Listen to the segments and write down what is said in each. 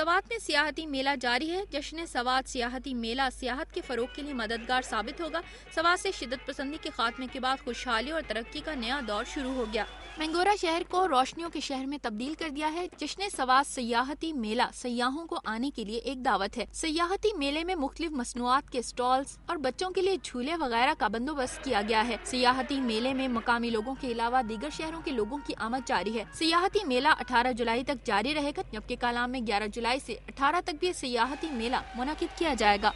سوات میں سیاحتی میلہ جاری ہے۔ جشن سوات سیاحتی میلہ سیاحت کے فروغ کے لیے مددگار ثابت ہوگا۔ سوات سے شدت پسندی کے خاتمے کے بعد خوشحالی اور ترقی کا نیا دور شروع ہو گیا۔ مینگورہ شہر کو روشنیوں کے شہر میں تبدیل کر دیا ہے۔ جشن سوات سیاحتی میلہ سیاحوں کو آنے کے لیے ایک دعوت ہے۔ سیاحتی میلے میں مختلف مصنوعات کے سٹالز اور بچوں کے لیے جھولے وغیرہ کا بندوبست کیا گیا ہے۔ سیاحتی میلے میں مقامی لوگوں کے علاوہ دیگر شہروں کے لوگوں کی آمد جاری ہے۔ سیاحتی میلہ 18 جولائی تک جاری رہے گا، جبکہ کالام میں 11 جولائی سے 18 تک بھی سیاحتی میلہ منعقد کیا جائے گا۔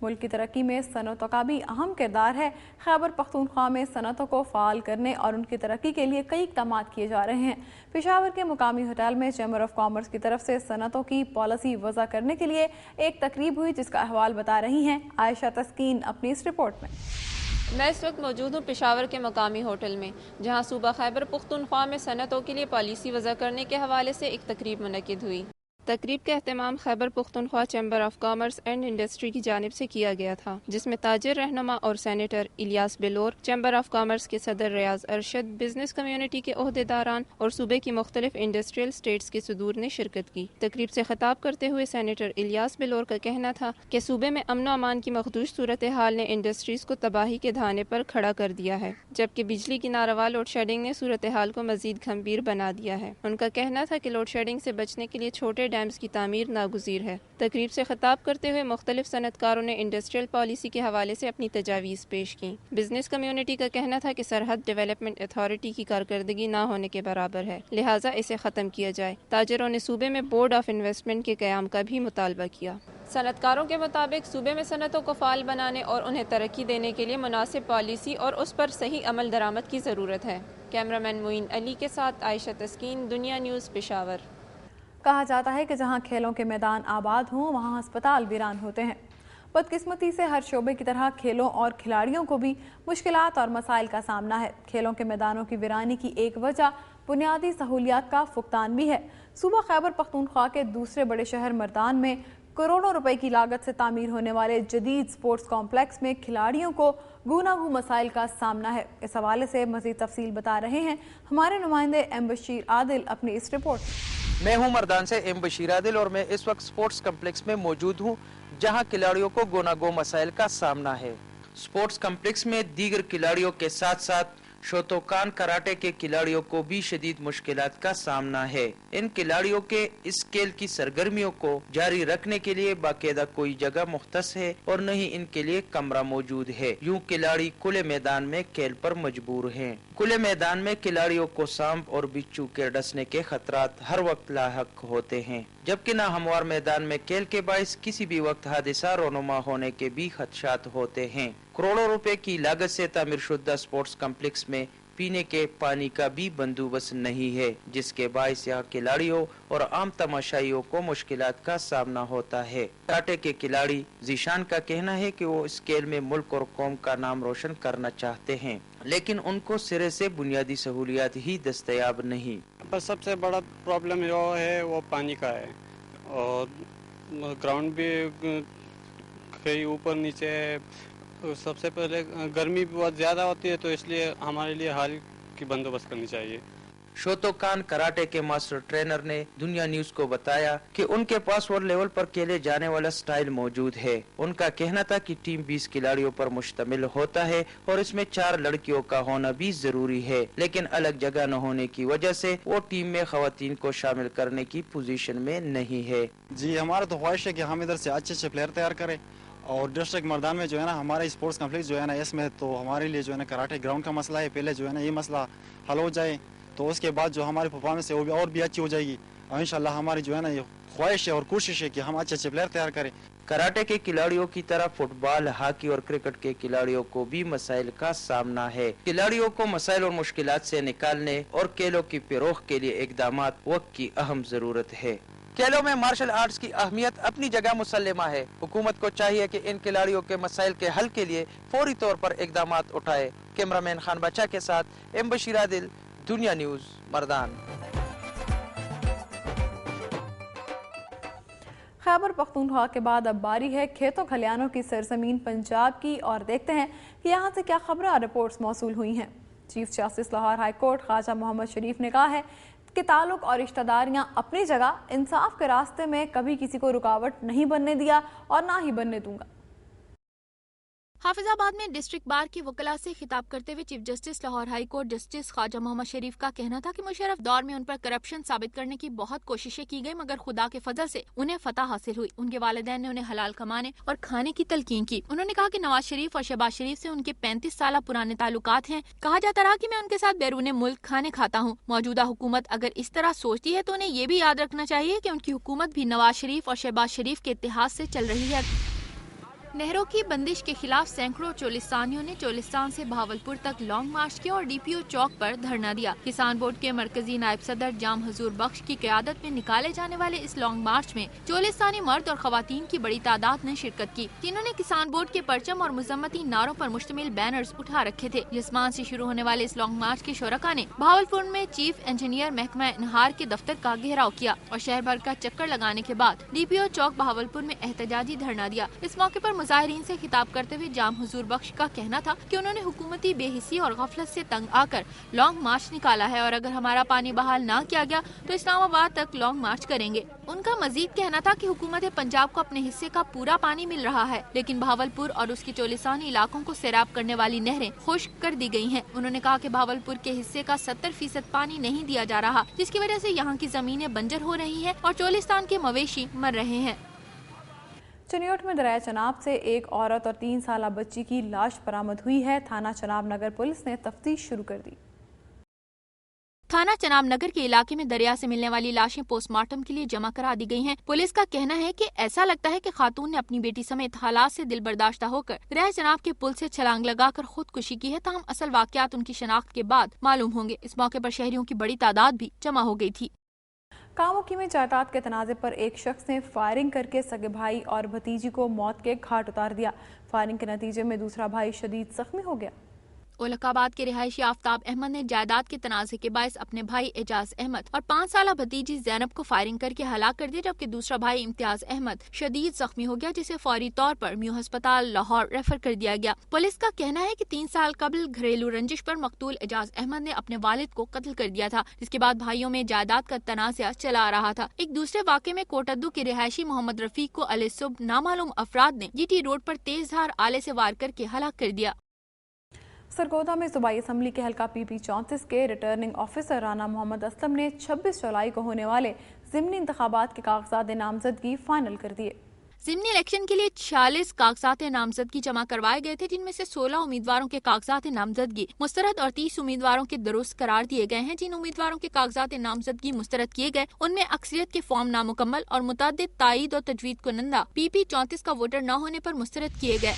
ملک کی ترقی میں صنعتوں کا بھی اہم کردار ہے۔ خیبر پختونخوا میں صنعتوں کو فعال کرنے اور ان کی ترقی کے لیے کئی اقدامات کیے جا رہے ہیں۔ پشاور کے مقامی ہوٹل میں چیمبر آف کامرس کی طرف سے صنعتوں کی پالیسی وضع کرنے کے لیے ایک تقریب ہوئی، جس کا احوال بتا رہی ہیں عائشہ تسکین اپنی اس رپورٹ میں۔ میں اس وقت موجود ہوں پشاور کے مقامی ہوٹل میں، جہاں صوبہ خیبر پختونخوا میں صنعتوں کے لیے پالیسی وضع کرنے کے حوالے سے ایک تقریب منعقد ہوئی۔ تقریب کا اہتمام Khyber Pakhtunkhwa chamber of commerce and industry کی جانب سے کیا گیا تھا، جس میں تاجر رہنما اور senator Ilyas Bilour, chamber of commerce کے صدر ریاض ارشد، بزنس کمیونٹی کے عہدیداران اور صوبے کی مختلف انڈسٹریل اسٹیٹس کے صدور نے شرکت کی۔ تقریب سے خطاب کرتے ہوئے سینیٹر الیاس بلور کا کہنا تھا کہ صوبے میں امن و امان کی مخدوش صورتحال نے انڈسٹریز کو تباہی کے دھانے پر کھڑا کر دیا ہے، جبکہ بجلی کی ناروا لوڈ شیڈنگ نے صورتحال کو مزید گھمبیر بنا دیا ہے۔ ان کا کہنا تھا کہ لوڈ شیڈنگ سے بچنے کے لیے چھوٹے ڈیمز کی تعمیر ناگزیر ہے۔ تقریب سے خطاب کرتے ہوئے مختلف صنعت کاروں نے انڈسٹریل پالیسی کے حوالے سے اپنی تجاویز پیش کی۔ بزنس کمیونٹی کا کہنا تھا کہ سرحد ڈیولپمنٹ اتھارٹی کی کارکردگی نہ ہونے کے برابر ہے، لہٰذا اسے ختم کیا جائے۔ تاجروں نے صوبے میں بورڈ آف انویسٹمنٹ کے قیام کا بھی مطالبہ کیا۔ صنعت کاروں کے مطابق صوبے میں صنعتوں کو فعال بنانے اور انہیں ترقی دینے کے لیے مناسب پالیسی اور اس پر صحیح عمل درآمد کی ضرورت ہے۔ کیمرامین معین علی کے ساتھ عائشہ تسکین، دنیا نیوز، پشاور۔ کہا جاتا ہے کہ جہاں کھیلوں کے میدان آباد ہوں وہاں ہسپتال ویران ہوتے ہیں۔ بدقسمتی سے ہر شعبے کی طرح کھیلوں اور کھلاڑیوں کو بھی مشکلات اور مسائل کا سامنا ہے۔ کھیلوں کے میدانوں کی ویرانی کی ایک وجہ بنیادی سہولیات کا فقدان بھی ہے۔ صوبہ خیبر پختونخوا کے دوسرے بڑے شہر مردان میں کروڑوں روپے کی لاگت سے تعمیر ہونے والے جدید سپورٹس کمپلیکس میں کھلاڑیوں کو گوناگوں مسائل کا سامنا ہے۔ اس حوالے سے مزید تفصیل بتا رہے ہیں ہمارے نمائندے ایم بشیر عادل اپنی اس رپورٹ میں ہوں مردان سے ایم بشیر عادل اور میں اس وقت سپورٹس کمپلیکس میں موجود ہوں، جہاں کھلاڑیوں کو گوناگوں مسائل کا سامنا ہے۔ سپورٹس کمپلیکس میں دیگر کھلاڑیوں کے ساتھ ساتھ شوتوکان کراٹے کے کھلاڑیوں کو بھی شدید مشکلات کا سامنا ہے۔ ان کھلاڑیوں کے اس کھیل کی سرگرمیوں کو جاری رکھنے کے لیے باقاعدہ کوئی جگہ مختص ہے اور نہ ہی ان کے لیے کمرہ موجود ہے۔ یوں کھلاڑی کھلے میدان میں کھیل پر مجبور ہیں۔ کھلے میدان میں کھلاڑیوں کو سانپ اور بچھو کے ڈسنے کے خطرات ہر وقت لاحق ہوتے ہیں، جبکہ ناہموار میدان میں کھیل کے باعث کسی بھی وقت حادثہ رونما ہونے کے بھی خدشات ہوتے ہیں۔ کروڑوں روپے کی لاگت سے تعمیر شدہ سپورٹس کمپلیکس میں پینے کے پانی کا بھی بندوبست نہیں ہے، جس کے باعث یہاں کھلاڑیوں اور عام تماشائیوں کو مشکلات کا سامنا ہوتا ہے۔ کراٹے کے کھلاڑی ذیشان کا کہنا ہے کہ وہ اس کھیل میں ملک اور قوم کا نام روشن کرنا چاہتے ہیں، لیکن ان کو سرے سے بنیادی سہولیات ہی دستیاب نہیں۔ سب سے بڑا پرابلم جو ہے وہ پانی کا ہے، اور گراؤنڈ بھی کئی اوپر نیچے ہے۔ سب سے پہلے گرمی بہت زیادہ ہوتی ہے، تو اس لیے ہمارے لیے حال کی بندوبست کرنی چاہیے۔ شوتوکان کراٹے کے ماسٹر ٹرینر نے دنیا نیوز کو بتایا کہ ان کے پاس ورلڈ لیول پر کھیلے جانے والا سٹائل موجود ہے۔ ان کا کہنا تھا کہ ٹیم 20 کھلاڑیوں پر مشتمل ہوتا ہے اور اس میں 4 لڑکیوں کا ہونا بھی ضروری ہے، لیکن الگ جگہ نہ ہونے کی وجہ سے وہ ٹیم میں خواتین کو شامل کرنے کی پوزیشن میں نہیں ہے۔ جی ہمارا تو خواہش ہے کہ ہم ادھر سے اچھے پلیئر تیار کریں، اور ڈسٹرکٹ مردان میں جو ہے نا ہمارا اسپورٹس کمپلیکس جو ہے نا اس میں تو ہمارے لیے جو ہے نا کراٹے گراؤنڈ کا مسئلہ ہے، پہلے جو ہے نا یہ مسئلہ حل ہو جائے تو اس کے بعد جو ہماری پرفارمنس ہے وہ بھی اور بھی اچھی ہو جائے گی، اور انشاءاللہ ہماری جو ہے نا یہ خواہش ہے اور کوشش ہے کہ ہم اچھے پلیئر تیار کریں۔ کراٹے کے کھلاڑیوں کی طرح فٹ بال، ہاکی اور کرکٹ کے کھلاڑیوں کو بھی مسائل کا سامنا ہے۔ کھلاڑیوں کو مسائل اور مشکلات سے نکالنے اور کھیلوں کی فروغ کے لیے اقدامات وقت کی اہم ضرورت ہے۔ کھیلوں میں مارشل آرٹس کی اہمیت اپنی جگہ مسلمہ ہے۔ حکومت کو چاہیے کہ ان کھلاڑیوں کے مسائل کے حل کے لیے فوری طور پر اقدامات اٹھائے۔ کیمرامین خان بچہ کے ساتھ ایم بشیر عادل، دنیا نیوز، مردان۔ خیبر پختونخوا کے بعد اب باری ہے کھیتوں کھلیانوں کی سرزمین پنجاب کی، اور دیکھتے ہیں کہ یہاں سے کیا خبریں اور رپورٹس موصول ہوئی ہیں۔ Chief justice Lahore high court Khawaja Muhammad Sharif نے کہا ہے کہ تعلق اور رشتہ داریاں اپنی جگہ، انصاف کے راستے میں کبھی کسی کو رکاوٹ نہیں بننے دیا اور نہ ہی بننے دوں گا۔ حافظ آباد میں ڈسٹرکٹ بار کی وکلاء سے خطاب کرتے ہوئے chief justice Lahore high court justice Khawaja Muhammad Sharif کا کہنا تھا کہ مشرف دور میں ان پر کرپشن ثابت کرنے کی بہت کوششیں کی گئی، مگر خدا کے فضل سے انہیں فتح حاصل ہوئی۔ ان کے والدین نے انہیں حلال کمانے اور کھانے کی تلقین کی۔ انہوں نے کہا کہ نواز شریف اور شہباز شریف سے ان کے 35 سالہ پرانے تعلقات ہیں۔ کہا جاتا رہا کہ میں ان کے ساتھ بیرون ملک کھانے کھاتا ہوں۔ موجودہ حکومت اگر اس طرح سوچتی ہے تو انہیں یہ بھی یاد رکھنا چاہیے کہ ان کی حکومت بھی نواز شریف اور شہباز شریف کے اتحاد سے چل رہی ہے۔ نہروں کی بندش کے خلاف سینکڑوں چولستانیوں نے چولستان سے بہاولپور تک لانگ مارچ کیا اور ڈی پی او چوک پر دھرنا دیا۔ کسان بورڈ کے مرکزی نائب صدر جام حضور بخش کی قیادت میں نکالے جانے والے اس لانگ مارچ میں چولستانی مرد اور خواتین کی بڑی تعداد نے شرکت کی، جنہوں نے کسان بورڈ کے پرچم اور مذمتی نعروں پر مشتمل بینرز اٹھا رکھے تھے۔ جسمان سے شروع ہونے والے اس لانگ مارچ کے شرکا نے بہاولپور میں چیف انجینئر محکمہ انہار کے دفتر کا گھیراؤ کیا اور شہر بھر کا چکر لگانے کے بعد ڈی پی او چوک بہاولپور میں احتجاجی دھرنا دیا۔ اس موقع پر مظاہرین سے خطاب کرتے ہوئے جام حضور بخش کا کہنا تھا کہ انہوں نے حکومتی بے حسی اور غفلت سے تنگ آ کر لانگ مارچ نکالا ہے اور اگر ہمارا پانی بحال نہ کیا گیا تو اسلام آباد تک لانگ مارچ کریں گے۔ ان کا مزید کہنا تھا کہ حکومت پنجاب کو اپنے حصے کا پورا پانی مل رہا ہے، لیکن بہاولپور اور اس کی چولستانی علاقوں کو سیراب کرنے والی نہریں خشک کر دی گئی ہیں۔ انہوں نے کہا کہ بہاولپور کے حصے کا 70% پانی نہیں دیا جا رہا، جس کی وجہ سے یہاں کی زمینیں بنجر ہو رہی ہیں اور چولستان کے مویشی مر رہے ہیں۔ چنیوٹ میں دریائے چناب سے ایک عورت اور 3 سالہ بچی کی لاش برآمد ہوئی ہے۔ تھانہ چناب نگر پولیس نے تفتیش شروع کر دی۔ تھانہ چناب نگر کے علاقے میں دریا سے ملنے والی لاشیں پوسٹ مارٹم کے لیے جمع کرا دی گئی ہیں۔ پولیس کا کہنا ہے کہ ایسا لگتا ہے کہ خاتون نے اپنی بیٹی سمیت حالات سے دل برداشتہ ہو کر دریائے چناب کے پل سے چھلانگ لگا کر خودکشی کی ہے، تاہم اصل واقعات ان کی شناخت کے بعد معلوم ہوں گے۔ اس موقع پر شہریوں کی بڑی تعداد بھی جمع ہو گئی تھی۔ کاموکی میں جائیداد کے تنازع پر ایک شخص نے فائرنگ کر کے سگے بھائی اور بھتیجی کو موت کے گھاٹ اتار دیا۔ فائرنگ کے نتیجے میں دوسرا بھائی شدید زخمی ہو گیا۔ اولک آباد کے رہائشی آفتاب احمد نے جائیداد کے تنازع کے باعث اپنے بھائی اعجاز احمد اور 5 سالہ بھتیجی زینب کو فائرنگ کر کے ہلاک کر دیا، جبکہ دوسرا بھائی امتیاز احمد شدید زخمی ہو گیا، جسے فوری طور پر میو ہسپتال لاہور ریفر کر دیا گیا۔ پولیس کا کہنا ہے کہ 3 سال قبل گھریلو رنجش پر مقتول اعجاز احمد نے اپنے والد کو قتل کر دیا تھا، جس کے بعد بھائیوں میں جائیداد کا تنازع چلا آ رہا تھا۔ ایک دوسرے واقعے میں کوٹدو کے رہائشی محمد رفیق کو علیہ صبح نامعلوم افراد نے جی ٹی روڈ پر تیز دھار آلے سے وار کر کے ہلاک کر دیا۔ سرگودا میں صوبائی اسمبلی کے حلقہ پی پی 34 کے ریٹرننگ آفیسر رانا محمد اسلم نے 26 جولائی کو ہونے والے ضمنی انتخابات کے کاغذات نامزدگی فائنل کر دیے۔ ضمنی الیکشن کے لیے 46 کاغذات نامزدگی جمع کروائے گئے تھے، جن میں سے 16 امیدواروں کے کاغذات نامزدگی مسترد اور 30 امیدواروں کے درست قرار دیے گئے ہیں۔ جن امیدواروں کے کاغذات نامزدگی مسترد کیے گئے ان میں اکثریت کے فارم نامکمل اور متعدد تائید اور تجوید کنندہ پی پی 34 کا ووٹر نہ ہونے پر مسترد کیے گئے۔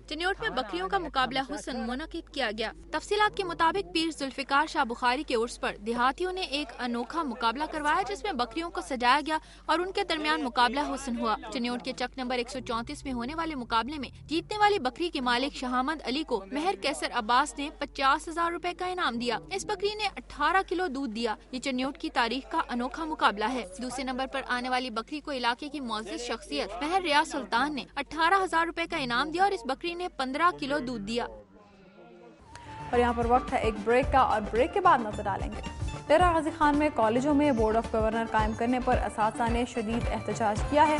چنیوٹ میں بکریوں کا مقابلہ حسن منعقد کیا گیا۔ تفصیلات کے مطابق پیر ذوالفقار شاہ بخاری کے عرس پر دیہاتیوں نے ایک انوکھا مقابلہ کروایا، جس میں بکریوں کو سجایا گیا اور ان کے درمیان مقابلہ حسن ہوا۔ چنیوٹ کے چک نمبر 134 میں ہونے والے مقابلے میں جیتنے والی بکری کے مالک شہامد علی کو مہر کیسر عباس نے 50,000 روپے کا انعام دیا۔ اس بکری نے 18 کلو دودھ دیا۔ یہ چنیوٹ کی تاریخ کا انوکھا مقابلہ ہے۔ دوسرے نمبر پر آنے والی بکری کو علاقے کی معزز شخصیت مہر ریاض سلطان نے 18,000 روپے کا انعام دیا اور اس بکری نے 15 کلو دودھ دیا۔ اور یہاں پر وقت ہے ایک بریک کا، اور بریک کے بعد نظر ڈالیں گے ڈیرہ غازی خان میں کالجوں میں بورڈ آف گورنر قائم کرنے پر اساتذہ نے شدید احتجاج کیا ہے۔